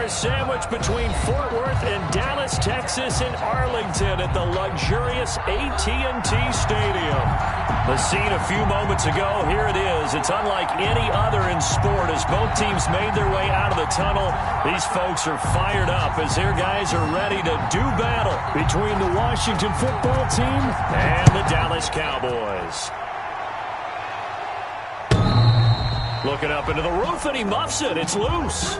are sandwiched between Fort Worth and Dallas, Texas, and Arlington at the luxurious AT&T Stadium. The scene a few moments ago, here it is. It's unlike any other in sport as both teams made their way out of the tunnel. These folks are fired up as their guys are ready to do battle between the Washington football team and the Dallas Cowboys. Looking up into the roof, and he muffs it. It's loose.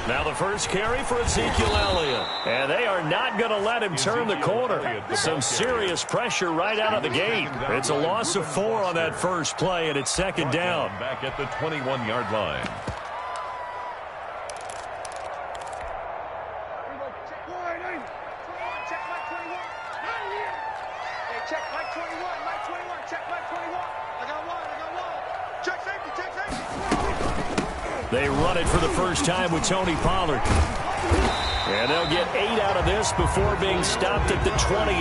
Now the first carry for Ezekiel Elliott. And they are not going to let him turn the corner. Some serious pressure right out of the gate. It's a loss of 4 on that first play, and it's second down. Back at the 21-yard line. They run it for the first time with Tony Pollard. And they'll get 8 out of this before being stopped at the 28.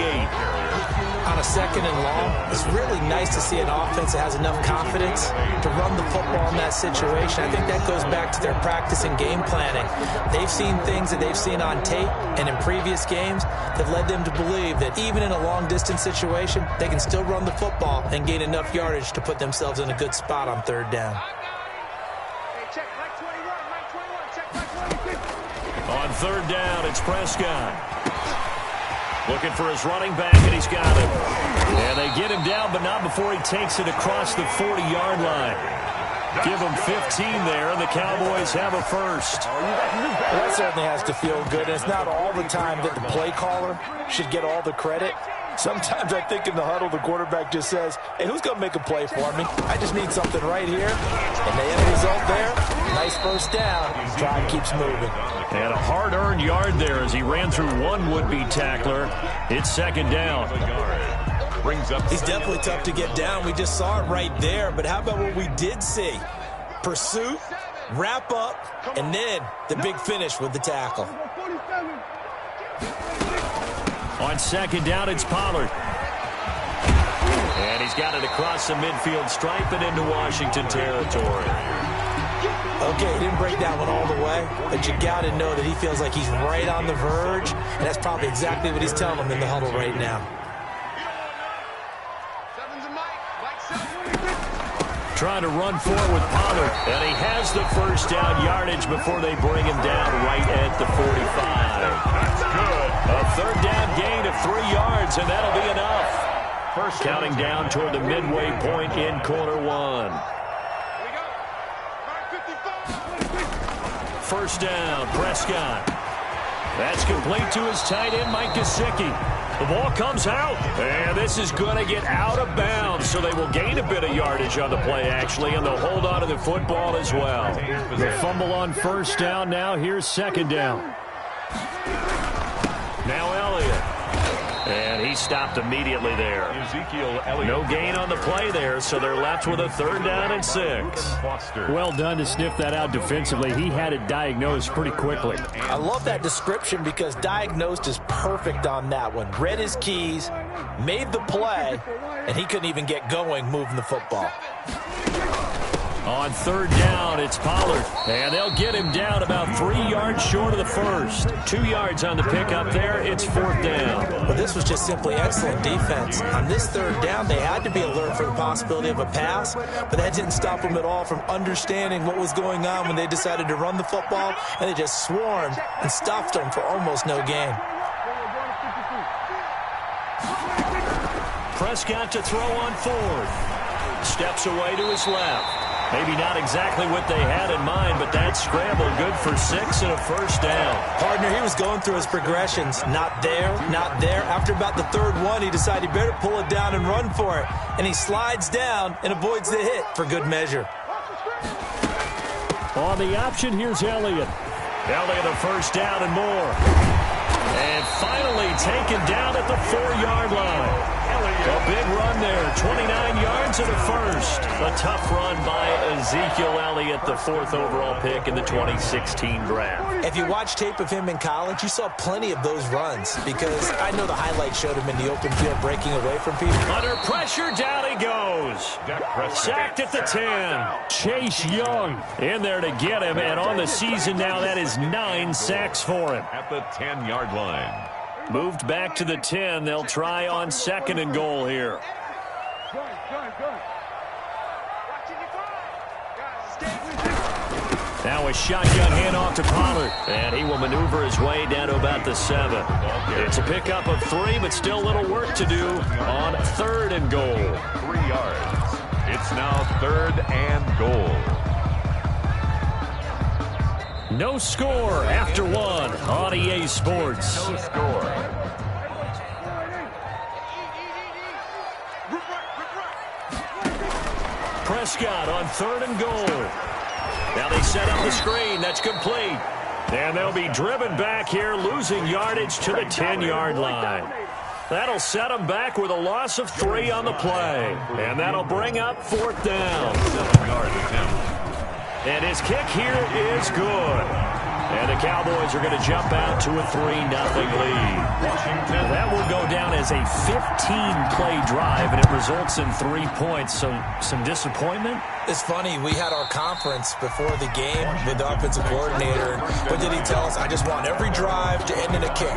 On a second and long, it's really nice to see an offense that has enough confidence to run the football in that situation. I think that goes back to their practice and game planning. They've seen things that they've seen on tape and in previous games that led them to believe that even in a long-distance situation, they can still run the football and gain enough yardage to put themselves in a good spot on third down. On third down, it's Prescott. Looking for his running back, and he's got him. And they get him down, but not before he takes it across the 40-yard line. Give him 15 there, and the Cowboys have a first. Well, that certainly has to feel good. And it's not all the time that the play caller should get all the credit. Sometimes I think in the huddle, the quarterback just says, hey, who's going to make a play for me? I just need something right here. And the end result there, nice first down. Drive keeps moving. And a hard-earned yard there as he ran through one would-be tackler. It's second down. He's definitely tough to get down. We just saw it right there. But how about what we did see? Pursuit, wrap up, and then the big finish with the tackle. On second down, it's Pollard. And he's got it across the midfield stripe and into Washington territory. Okay, he didn't break that one all the way, but you got to know that he feels like he's right on the verge, and that's probably exactly what he's telling him in the huddle right now. Trying to run forward with Pollard, and he has the first down yardage before they bring him down right at the 45. That's good. A third down gain of 3 yards, and that'll be enough. First counting down toward the midway point in quarter one. First down, Prescott. That's complete to his tight end, Mike Gesicki. The ball comes out, and this is going to get out of bounds, so they will gain a bit of yardage on the play, actually, and they'll hold on to the football as well. The fumble on first down now. Here's second down. Now Elliott. And he stopped immediately there. Ezekiel Elliott. No gain on the play there, so they're left with a third down and 6. Well done to sniff that out defensively. He had it diagnosed pretty quickly. I love that description because diagnosed is perfect on that one. Read his keys, made the play, and he couldn't even get going moving the football. On third down, it's Pollard. And they'll get him down about 3 yards short of the first. 2 yards on the pickup there. It's fourth down. Well, this was just simply excellent defense. On this third down, they had to be alert for the possibility of a pass, but that didn't stop them at all from understanding what was going on when they decided to run the football, and they just swarmed and stuffed them for almost no gain. Prescott to throw on fourth. Steps away to his left. Maybe not exactly what they had in mind, but that scramble good for 6 and a first down. Partner, he was going through his progressions. Not there, not there. After about the third one, he decided he better pull it down and run for it. And he slides down and avoids the hit for good measure. On the option, here's Elliott. Elliott a first down and more. And finally taken down at the 4-yard line. A big run there, 29 yards and a first. A tough run by Ezekiel Elliott, the 4th overall pick in the 2016 draft. If you watch tape of him in college, you saw plenty of those runs because I know the highlight showed him in the open field breaking away from people. Under pressure, down he goes. Sacked at the 10. Chase Young in there to get him, and on the season now, that is 9 sacks for him. At the 10-yard line. Moved back to the 10. They'll try on 2nd and goal here. Now a shotgun handoff to Pollard, and he will maneuver his way down to about the 7. It's a pickup of 3, but still a little work to do on 3rd and goal. 3 yards. It's now 3rd and goal. No score after 1 on EA Sports. No score. Prescott on 3rd and goal. Now they set up the screen. That's complete. And they'll be driven back here, losing yardage to the 10-yard line. That'll set them back with a loss of 3 on the play. And that'll bring up 4th down. 7-yard attempt. And his kick here is good. And the Cowboys are going to jump out to a 3-0 lead. That will go down as a 15-play drive, and it results in 3 points. So some disappointment? It's funny, we had our conference before the game with the offensive coordinator. What did he tell us? I just want every drive to end in a kick,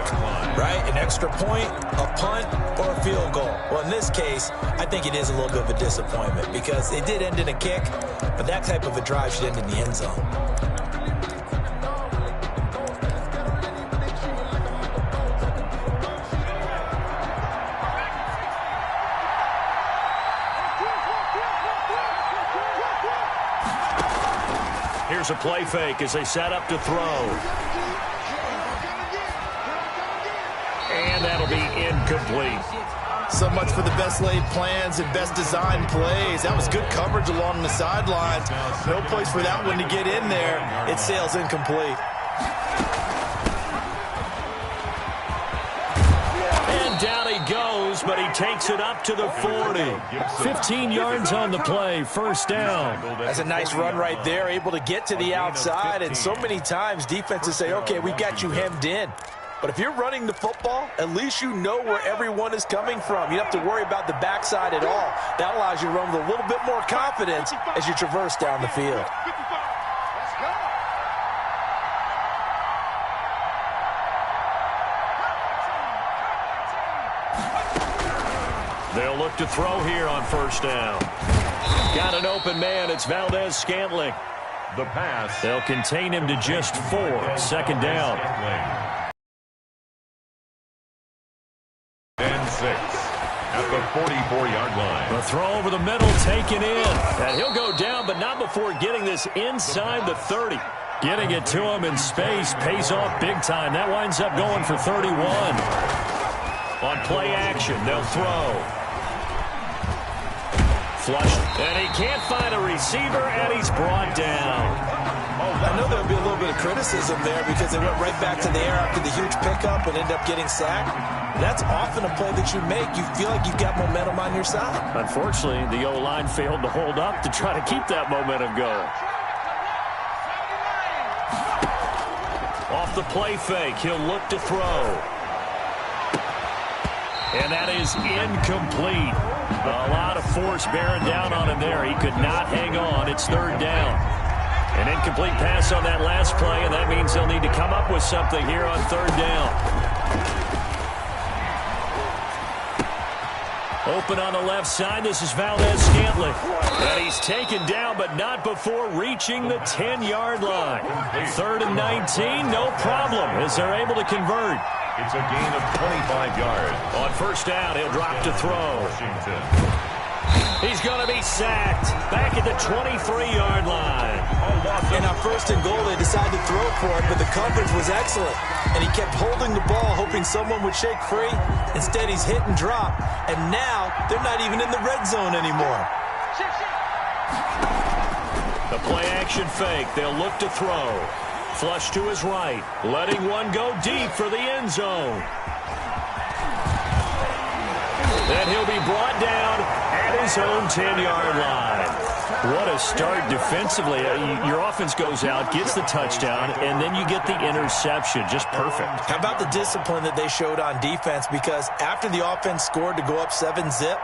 right? An extra point, a punt, or a field goal. Well, in this case, I think it is a little bit of a disappointment because it did end in a kick, but that type of a drive should end in the end zone. Here's a play fake as they set up to throw. And that'll be incomplete. So much for the best laid plans and best designed plays. That was good coverage along the sidelines. No place for that one to get in there. It sails incomplete. And down he goes, but he takes it up to the 40. 15 yards on the play, 1st down. That's a nice run right there, able to get to the outside. And so many times defenses say, okay, we've got you hemmed in. But if you're running the football, at least you know where everyone is coming from. You don't have to worry about the backside at all. That allows you to run with a little bit more confidence as you traverse down the field. They'll look to throw here on 1st down. Got an open man. It's Valdez-Scantling. The pass. They'll contain him to just 4. 2nd down. And 6 at the 44-yard line. The throw over the middle taken in. And he'll go down, but not before getting this inside the 30. Getting it to him in space pays off big time. That winds up going for 31. On play action, they'll throw. Flushed, and he can't find a receiver, and he's brought down. I know there'll be a little bit of criticism there because they went right back to the air after the huge pickup and ended up getting sacked. That's often a play that you make. You feel like you've got momentum on your side. Unfortunately, the O-line failed to hold up to try to keep that momentum going. Off the play fake, he'll look to throw. And that is incomplete. A lot of force bearing down on him there. He could not hang on. It's 3rd down. An incomplete pass on that last play, and that means they'll need to come up with something here on 3rd down. Open on the left side. This is Valdez-Scantling. And he's taken down, but not before reaching the 10-yard line. 3rd and 19, no problem, as they're able to convert. It's a gain of 25 yards. On 1st down, he'll drop to throw. He's going to be sacked back at the 23-yard line. And on 1st and goal, they decided to throw for it, but the coverage was excellent. And he kept holding the ball, hoping someone would shake free. Instead, he's hit and drop. And now, they're not even in the red zone anymore. The play-action fake. They'll look to throw. Flush to his right. Letting one go deep for the end zone. Then he'll be brought down at his own 10-yard line. What a start defensively. Your offense goes out, gets the touchdown, and then you get the interception. Just perfect. How about the discipline that they showed on defense? Because after the offense scored to go up 7-zip,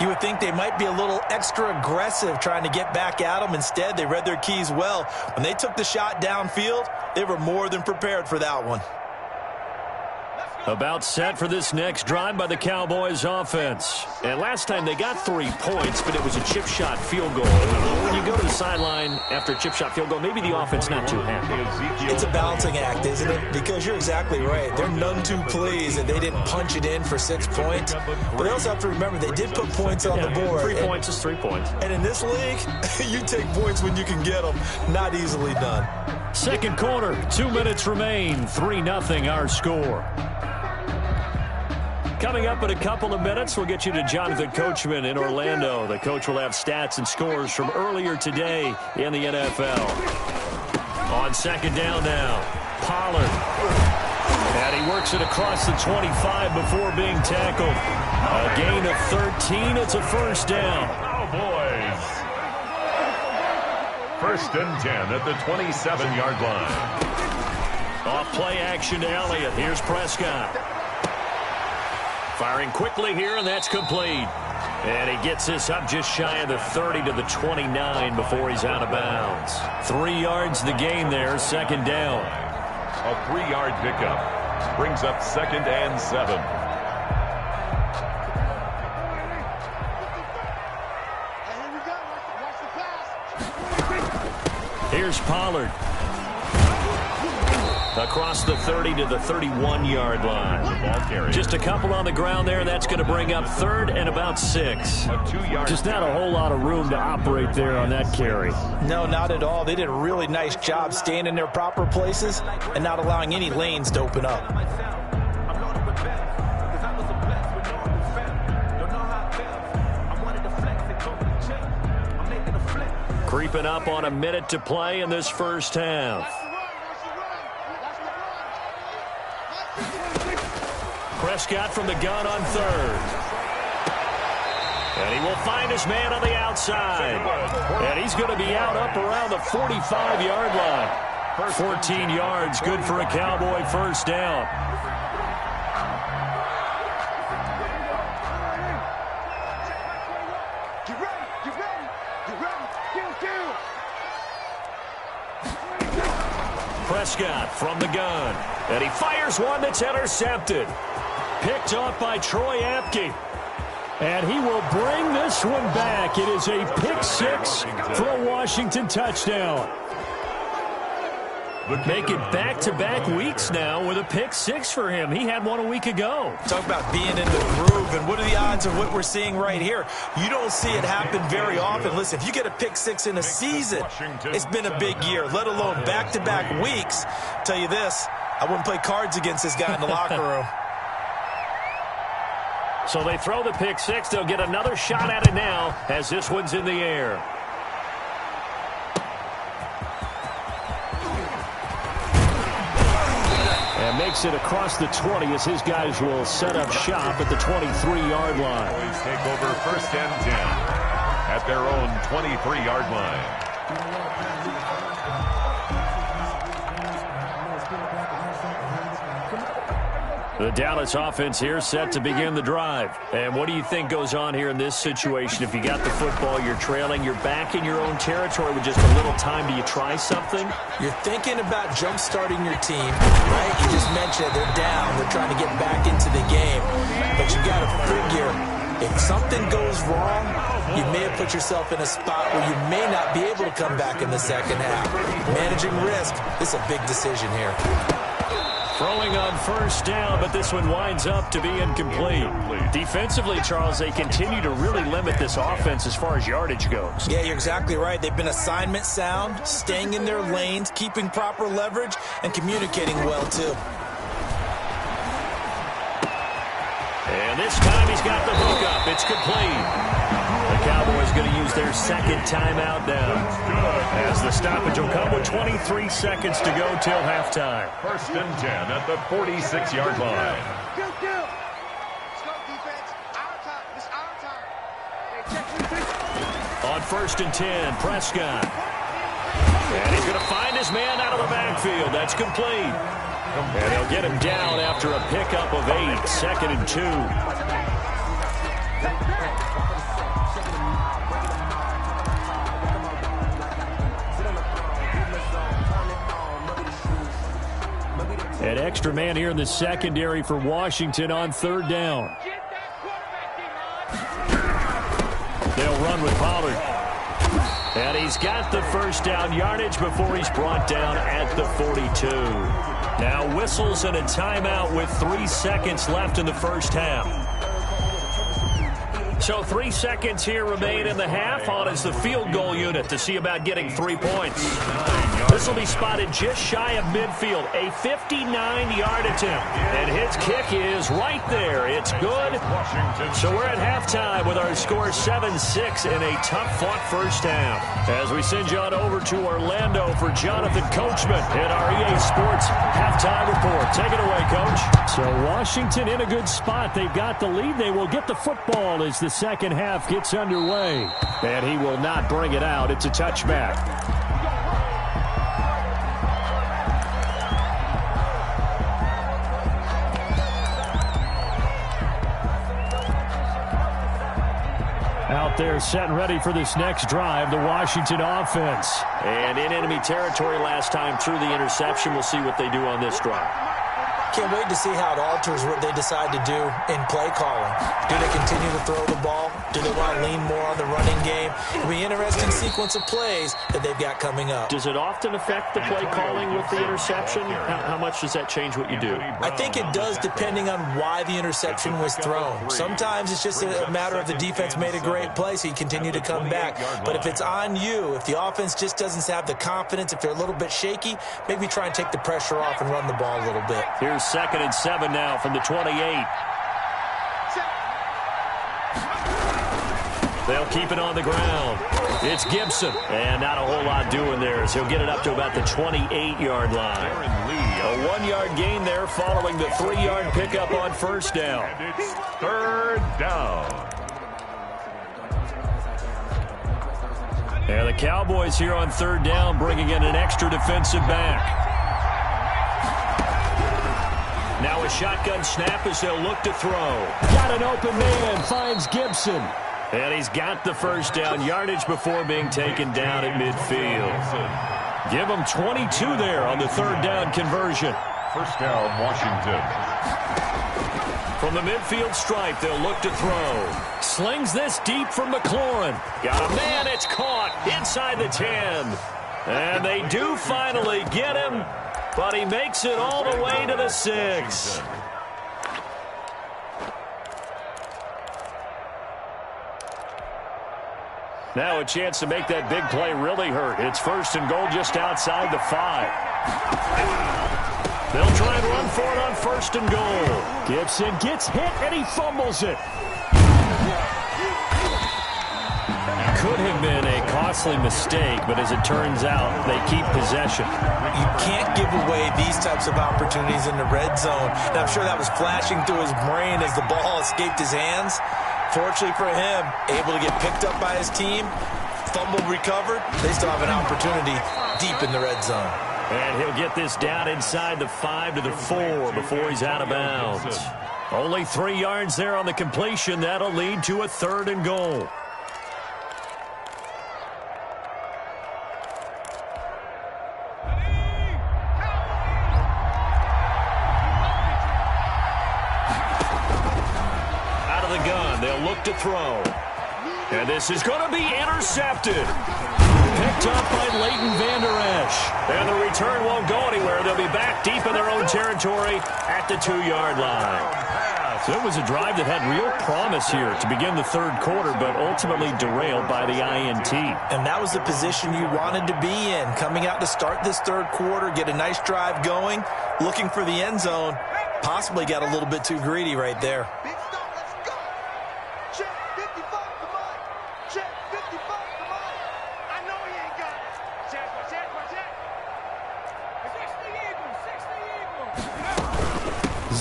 you would think they might be a little extra aggressive trying to get back at them. Instead, they read their keys well. When they took the shot downfield, they were more than prepared for that one. About set for this next drive by the Cowboys offense. And last time they got 3 points, but it was a chip shot field goal. When you go to the sideline after a chip shot field goal, maybe the offense not too happy. It's a balancing act, isn't it? Because you're exactly right. They're none too pleased that they didn't punch it in for 6 points. But they also have to remember they did put points on the board. 3 points is 3 points. And in this league, you take points when you can get them. Not easily done. Second quarter, 2 minutes remain. 3-0 our score. Coming up in a couple of minutes, we'll get you to Jonathan Coachman in Orlando. The coach will have stats and scores from earlier today in the NFL. On second down now, Pollard. And he works it across the 25 before being tackled. A gain of 13. It's a first down. Cowboys. First and 10 at the 27-yard line. Off play action to Elliott. Here's Prescott. Firing quickly here, and that's complete. And he gets this up just shy of the 30 to the 29 before he's out of bounds. 3 yards the gain there, second down. A 3-yard pickup brings up second and 7. Here's Pollard. Across the 30 to the 31-yard line. Just a couple on the ground there, and that's going to bring up third and about 6. Just not a whole lot of room to operate there on that carry. No, not at all. They did a really nice job staying in their proper places and not allowing any lanes to open up. Creeping up on a minute to play in this first half. Prescott from the gun on third. And he will find his man on the outside. And he's going to be out up around the 45-yard line. 14 yards, good for a Cowboy first down. Prescott from the gun. And he fires one that's intercepted. Picked off by Troy Apke. And he will bring this one back. It is a pick 6 for a Washington touchdown. Make it back-to-back weeks now with a pick 6 for him. He had one a week ago. Talk about being in the groove, and what are the odds of what we're seeing right here? You don't see it happen very often. Listen, if you get a pick 6 in a season, it's been a big year, let alone back-to-back weeks. Tell you this, I wouldn't play cards against this guy in the locker room. So they throw the pick 6. They'll get another shot at it now as this one's in the air. And makes it across the 20 as his guys will set up shop at the 23-yard line. Cowboys take over first and 10 at their own 23-yard line. The Dallas offense here set to begin the drive. And what do you think goes on here in this situation? If you got the football, you're trailing, you're back in your own territory with just a little time. Do you try something? You're thinking about jump-starting your team, right? You just mentioned they're down. They're trying to get back into the game. But you got to figure, if something goes wrong, you may have put yourself in a spot where you may not be able to come back in the second half. Managing risk is a big decision here. Throwing on first down, but this one winds up to be incomplete. Defensively, Charles, they continue to really limit this offense as far as yardage goes. Yeah, you're exactly right. They've been assignment sound, staying in their lanes, keeping proper leverage, and communicating well, too. And this time he's got the hook up. It's complete. The Cowboys going to use their second timeout now, as the stoppage will come with 23 seconds to go till halftime. 1st and 10 at the 46-yard line. On 1st and 10, Prescott. And he's going to find his man out of the backfield. That's complete. And he'll get him down after a pickup of 8, 2nd and 2. An extra man here in the secondary for Washington on 3rd down. They'll run with Pollard. And he's got the first down yardage before he's brought down at the 42. Now whistles and a timeout with 3 seconds left in the first half. So 3 seconds here remain in the half. On is the field goal unit to see about getting 3 points. This will be spotted just shy of midfield. A 59-yard attempt. And his kick is right there. It's good. So we're at halftime with our score 7-6 in a tough-fought first half. As we send you on over to Orlando for Jonathan Coachman in our EA Sports halftime report. Take it away, Coach. So Washington in a good spot. They've got the lead. They will get the football as the second half gets underway. And he will not bring it out. It's a touchback. Out there set and ready for this next drive, the Washington offense. And in enemy territory last time through the interception. We'll see what they do on this drive. Can't wait to see how it alters what they decide to do in play calling. Do they continue to throw the ball? Do they want to lean more on the running game? It'll be an interesting sequence of plays that they've got coming up. Does it often affect the play calling with the interception? How much does that change what you do? I think it does, depending on why the interception was thrown. Sometimes it's just a matter of the defense made a great play, so you continue to come back. But if it's on you, if the offense just doesn't have the confidence, if they're a little bit shaky, maybe try and take the pressure off and run the ball a little bit. Here's 2nd and 7 now from the 28. They'll keep it on the ground. It's Gibson. And not a whole lot doing there, so he'll get it up to about the 28-yard line. A 1-yard gain there following the 3-yard pickup on first down. And it's 3rd down. And the Cowboys here on 3rd down, bringing in an extra defensive back. Now a shotgun snap as they'll look to throw. Got an open man, finds Gibson. And he's got the first down yardage before being taken down at midfield. Give him 22 there on the 3rd down conversion. 1st down, Washington. From the midfield stripe, they'll look to throw. Slings this deep from McLaurin. Got a man, it's caught inside the 10. And they do finally get him, but he makes it all the way to the 6. Now a chance to make that big play really hurt. It's 1st and goal just outside the 5. They'll try and run for it on 1st and goal. Gibson gets hit and he fumbles it. Could have been a costly mistake, but as it turns out, they keep possession. You can't give away these types of opportunities in the red zone. And I'm sure that was flashing through his brain as the ball escaped his hands. Fortunately for him, able to get picked up by his team, fumble recovered. They still have an opportunity deep in the red zone. And he'll get this down inside the 5 to the 4 before he's out of bounds. Only 3 yards there on the completion. That'll lead to a 3rd and goal. Out of the gun, they'll look to throw. And this is going to be intercepted. Picked up by Leighton Vander Esch. And the return won't go anywhere. They'll be back deep in their own territory at the 2-yard line. So it was a drive that had real promise here to begin the 3rd quarter, but ultimately derailed by the INT. And that was the position you wanted to be in, coming out to start this 3rd quarter, get a nice drive going, looking for the end zone. Possibly got a little bit too greedy right there. Big stop, let's go. Check 55, come on. Check 55.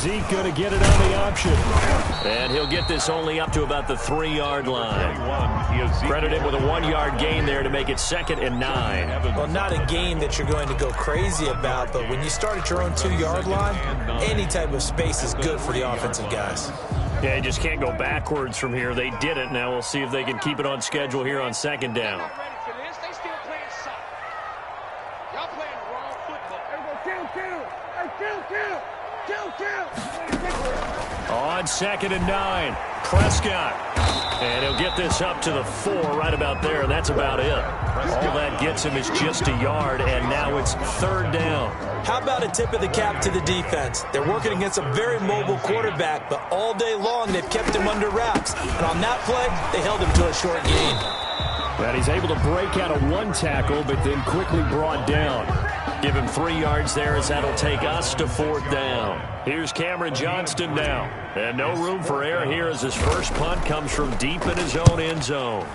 Zeke going to get it on the option. And he'll get this only up to about the 3-yard line. Credited with a 1-yard gain there to make it 2nd and 9. Well, not a gain that you're going to go crazy about, but when you start at your own 2-yard line, any type of space is good for the offensive guys. Yeah, you just can't go backwards from here. They did it. Now we'll see if they can keep it on schedule here on 2nd down. On 2nd and 9, Prescott. And he'll get this up to the 4 right about there, and that's about it. All that gets him is just a yard, and now it's 3rd down. How about a tip of the cap to the defense? They're working against a very mobile quarterback, but all day long they've kept him under wraps. And on that play, they held him to a short gain. But he's able to break out of 1 tackle, but then quickly brought down. Give him 3 yards there as that'll take us to 4th down. Here's Cameron Johnston now. And no room for error here as his first punt comes from deep in his own end zone.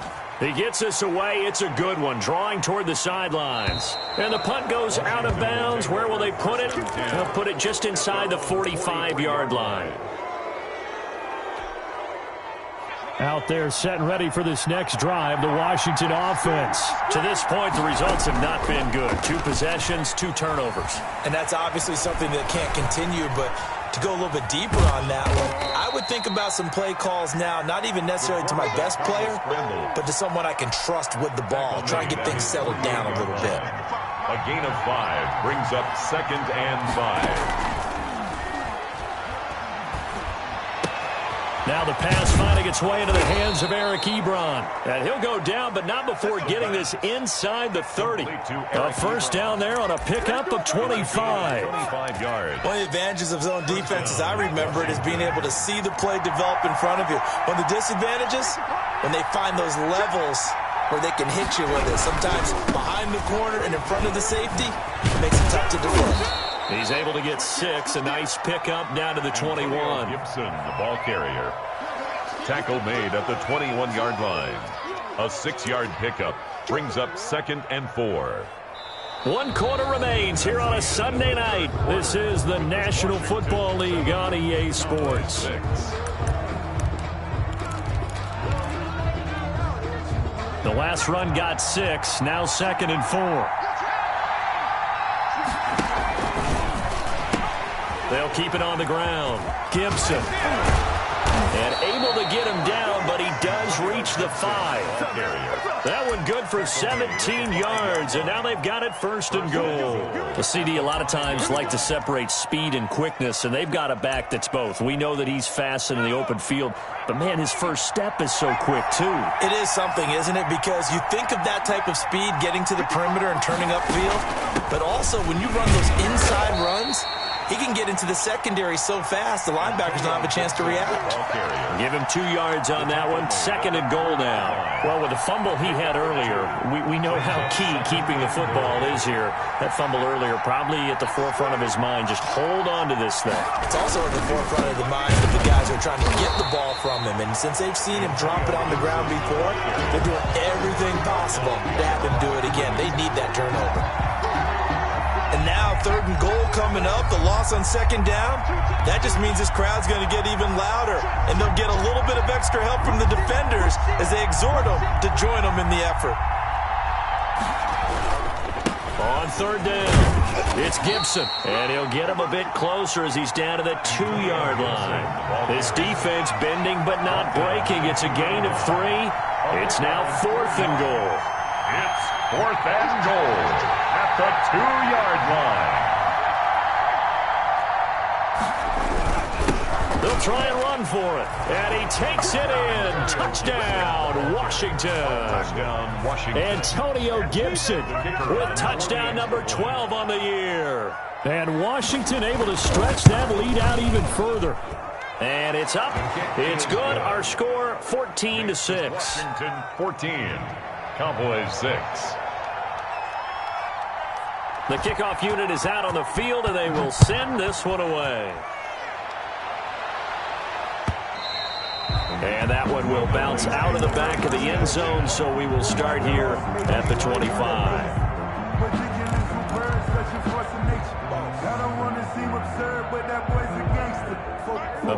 He gets this away. It's a good one, drawing toward the sidelines. And the punt goes out of bounds. Where will they put it? They'll put it just inside the 45-yard line. Out there set and ready for this next drive, the Washington offense. To this point, the results have not been good. 2 possessions, 2 turnovers. And that's obviously something that can't continue, but to go a little bit deeper on that one, I would think about some play calls now, not even necessarily to my best player, but to someone I can trust with the ball. Try and get things settled down a little bit. A gain of 5 brings up 2nd and 5. Now the pass finding its way into the hands of Eric Ebron. And he'll go down, but not before getting this inside the 30. A first down there on a pickup of 25. 25 yards. One of the advantages of zone defense, as I remember it, is being able to see the play develop in front of you. One of the disadvantages, when they find those levels where they can hit you with it. Sometimes behind the corner and in front of the safety, it makes it tough to defend. He's able to get 6. A nice pickup down to the 21. Gibson, the ball carrier. Tackle made at the 21-yard line. A 6-yard pickup brings up 2nd and 4. 1 quarter remains here on a Sunday night. This is the National Football League on EA Sports. The last run got 6. Now 2nd and 4. They'll keep it on the ground. Gibson. And able to get him down, but he does reach the 5. That one good for 17 yards, and now they've got it 1st and goal. The CD a lot of times like to separate speed and quickness, and they've got a back that's both. We know that he's fast in the open field, but, man, his first step is so quick, too. It is something, isn't it? Because you think of that type of speed getting to the perimeter and turning upfield, but also when you run those inside runs, he can get into the secondary so fast, the linebackers don't have a chance to react. Give him 2 yards on that one. 2nd and goal now. Well, with the fumble he had earlier, we know how key keeping the football is here. That fumble earlier probably at the forefront of his mind. Just hold on to this thing. It's also at the forefront of the mind of the guys who are trying to get the ball from him. And since they've seen him drop it on the ground before, they're doing everything possible to have him do it again. They need that turnover. And now 3rd and goal coming up. The loss on 2nd down. That just means this crowd's going to get even louder. And they'll get a little bit of extra help from the defenders as they exhort them to join them in the effort. On 3rd down, it's Gibson. And he'll get him a bit closer as he's down to the 2-yard line. This defense bending but not breaking. It's a gain of 3. It's now 4th and goal. It's 4th and goal. At the 2-yard line. They'll try and run for it. And he takes it in. Touchdown, Washington. Touchdown, Washington. Antonio Gibson with touchdown number 12 on the year. And Washington able to stretch that lead out even further. And it's up. It's good. Our score, 14-6. Washington 14. Cowboys 6. The kickoff unit is out on the field, and they will send this one away. And that one will bounce out of the back of the end zone, so we will start here at the 25. I don't want to seem absurd, but that boy's a gangster.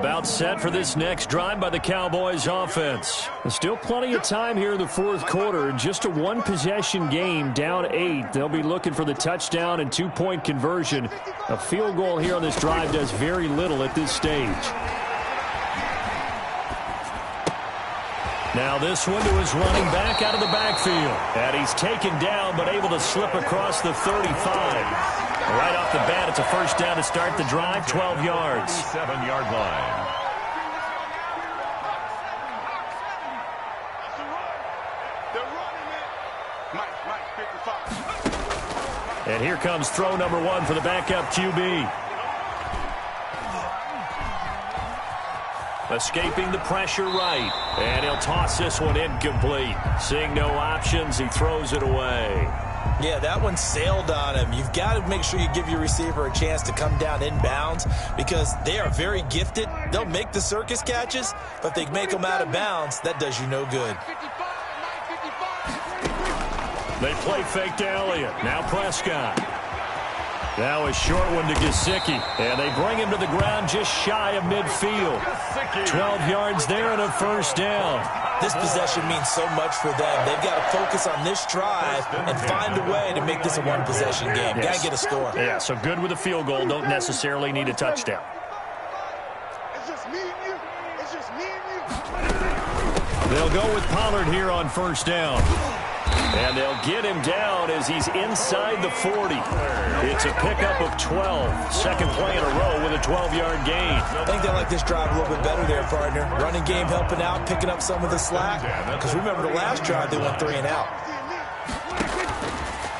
About set for this next drive by the Cowboys offense. There's still plenty of time here in the fourth quarter. Just a one-possession game, down 8. They'll be looking for the touchdown and two-point conversion. A field goal here on this drive does very little at this stage. Now this one to his running back out of the backfield. And he's taken down but able to slip across the 35. Right off the bat, it's a first down to start the drive, 12 yards. 7-yard line. And here comes throw number 1 for the backup QB. Escaping the pressure right. And he'll toss this one incomplete. Seeing no options, he throws it away. Yeah, that one sailed on him. You've got to make sure you give your receiver a chance to come down inbounds because they are very gifted. They'll make the circus catches, but if they make them out of bounds, that does you no good. They play fake to Elliott. Now Prescott. Now a short one to Gesicki. And they bring him to the ground just shy of midfield. 12 yards there and a first down. This possession means so much for them. They've got to focus on this drive and find a way to make this a one-possession game. Yes. Got to get a score. Yeah, so good with a field goal. Don't necessarily need a touchdown. It's just me and you. It's just me and you. They'll go with Pollard here on first down. And they'll get him down as he's inside the 40. It's a pickup of 12. Second play in a row with a 12-yard gain. I think they like this drive a little bit better there, partner. Running game helping out, picking up some of the slack. Because remember the last drive, they went 3 and out.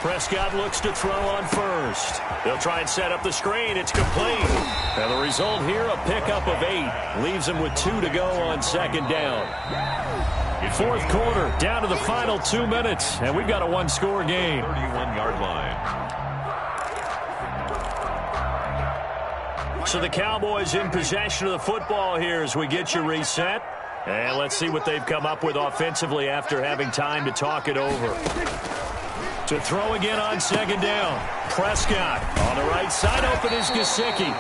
Prescott looks to throw on first. They'll try and set up the screen. It's complete. And the result here, a pickup of 8. Leaves him with 2 to go on second down. Fourth quarter, down to the final 2 minutes, and we've got a one-score game. 31-yard line. So the Cowboys in possession of the football here as we get you reset. And let's see what they've come up with offensively after having time to talk it over. To throw again on second down. Prescott on the right side, open is Gesicki.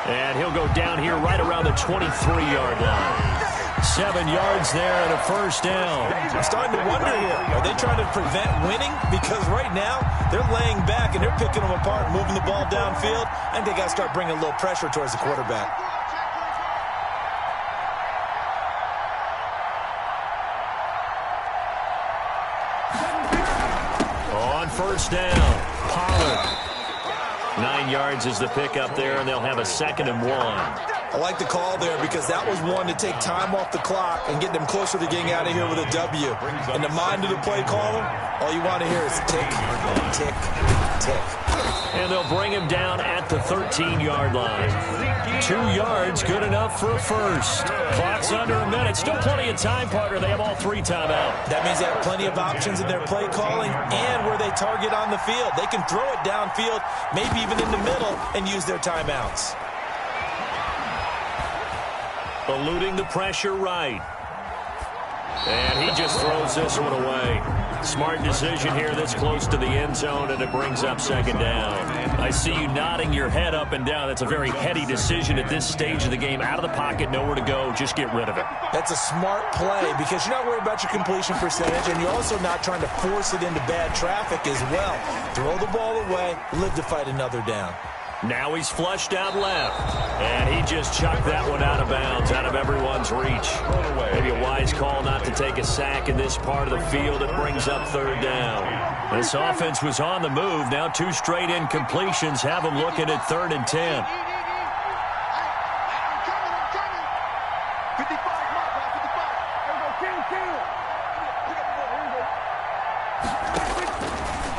And he'll go down here right around the 23-yard line. 7 yards there and a first down. I'm starting to wonder here, are they trying to prevent winning? Because right now, they're laying back and they're picking them apart, moving the ball downfield. I think they got to start bringing a little pressure towards the quarterback. On first down, Pollard. 9 yards is the pickup there, and they'll have a 2nd and 1. I like the call there because that was one to take time off the clock and get them closer to getting out of here with a W. In the mind of the play caller, all you want to hear is tick, tick, tick. And they'll bring him down at the 13-yard line. 2 yards, good enough for a first. Clock's under a minute. Still plenty of time, partner. They have all 3 timeouts. That means they have plenty of options in their play calling and where they target on the field. They can throw it downfield, maybe even in the middle, and use their timeouts. Eluding the pressure right. And he just throws this one away. Smart decision here this close to the end zone, and it brings up second down. I see you nodding your head up and down. That's a very heady decision at this stage of the game. Out of the pocket, nowhere to go. Just get rid of it. That's a smart play because you're not worried about your completion percentage, and you're also not trying to force it into bad traffic as well. Throw the ball away, live to fight another down. Now he's flushed out left. And he just chucked that one out of bounds, out of everyone's reach. Maybe a wise call not to take a sack in this part of the field. It brings up third down. This offense was on the move. Now 2 straight incompletions have them looking at 3rd and 10.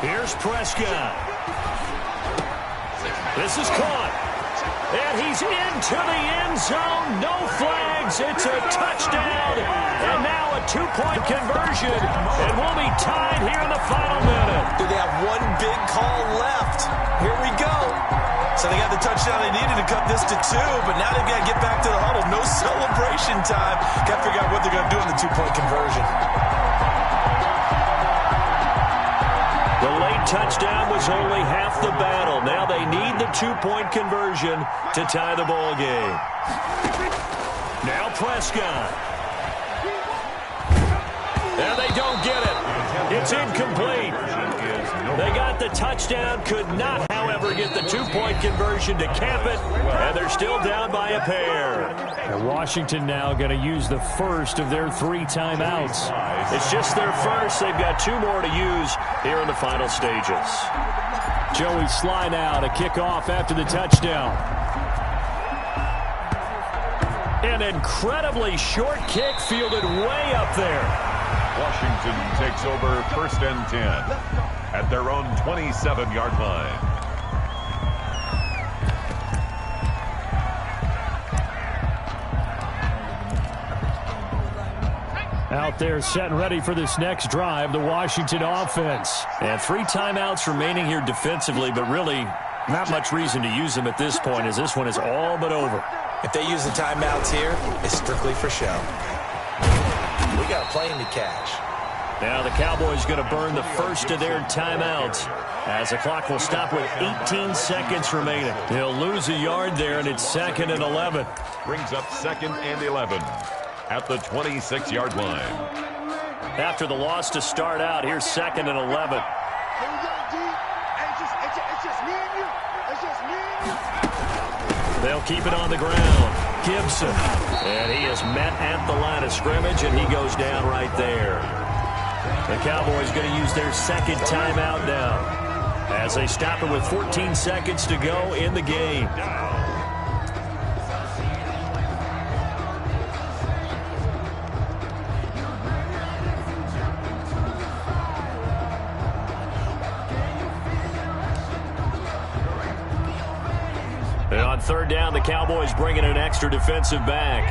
Here's Prescott. This is caught. And he's into the end zone. No flags. It's a touchdown. And now a 2-point conversion. And we'll be tied here in the final minute. Do they have one big call left? Here we go. So they got the touchdown they needed to cut this to 2, but now they've got to get back to the huddle. No celebration time. Got to figure out what they're going to do in the 2-point conversion. The late touchdown was only half the battle. Now they need the 2-point conversion to tie the ball game. Now Prescott. And they don't get it. It's incomplete. They got the touchdown, could not, however, get the two-point conversion to cap it, and they're still down by a pair. And Washington now going to use the first of their 3 timeouts. It's just their first. They've got 2 more to use here in the final stages. Joey Sly now to kick off after the touchdown. An incredibly short kick fielded way up there. Washington takes over 1st and 10 at their own 27-yard line. Out there set and ready for this next drive, the Washington offense. And 3 timeouts remaining here defensively, but really not much reason to use them at this point, as this one is all but over. If they use the timeouts here, it's strictly for show. We got a plane to catch. Now the Cowboys going to burn the first of their timeouts as the clock will stop with 18 seconds remaining. He'll lose a yard there, and it's 2nd and 11. Brings up 2nd and 11 at the 26-yard line. After the loss to start out, here's 2nd and 11. Here we go, D. It's just me and you. It's just me and you. They'll keep it on the ground. Gibson. And he is met at the line of scrimmage, and he goes down right there. The Cowboys going to use their 2nd timeout now as they stop it with 14 seconds to go in the game. And on 3rd down, the Cowboys bring in an extra defensive back.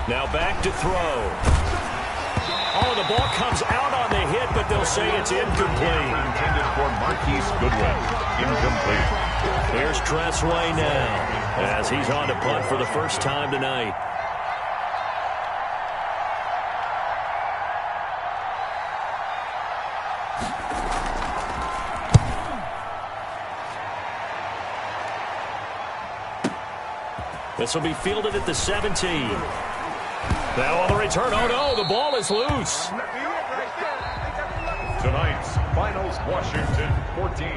Now back to throw. Oh, the ball comes out on the hit, but they'll say it's incomplete. Intended for Marquise Goodwin. Incomplete. Here's Tressway now as he's on to punt for the first time tonight. This will be fielded at the 17. Now on the return, oh no, the ball is loose. Tonight's finals, Washington 14,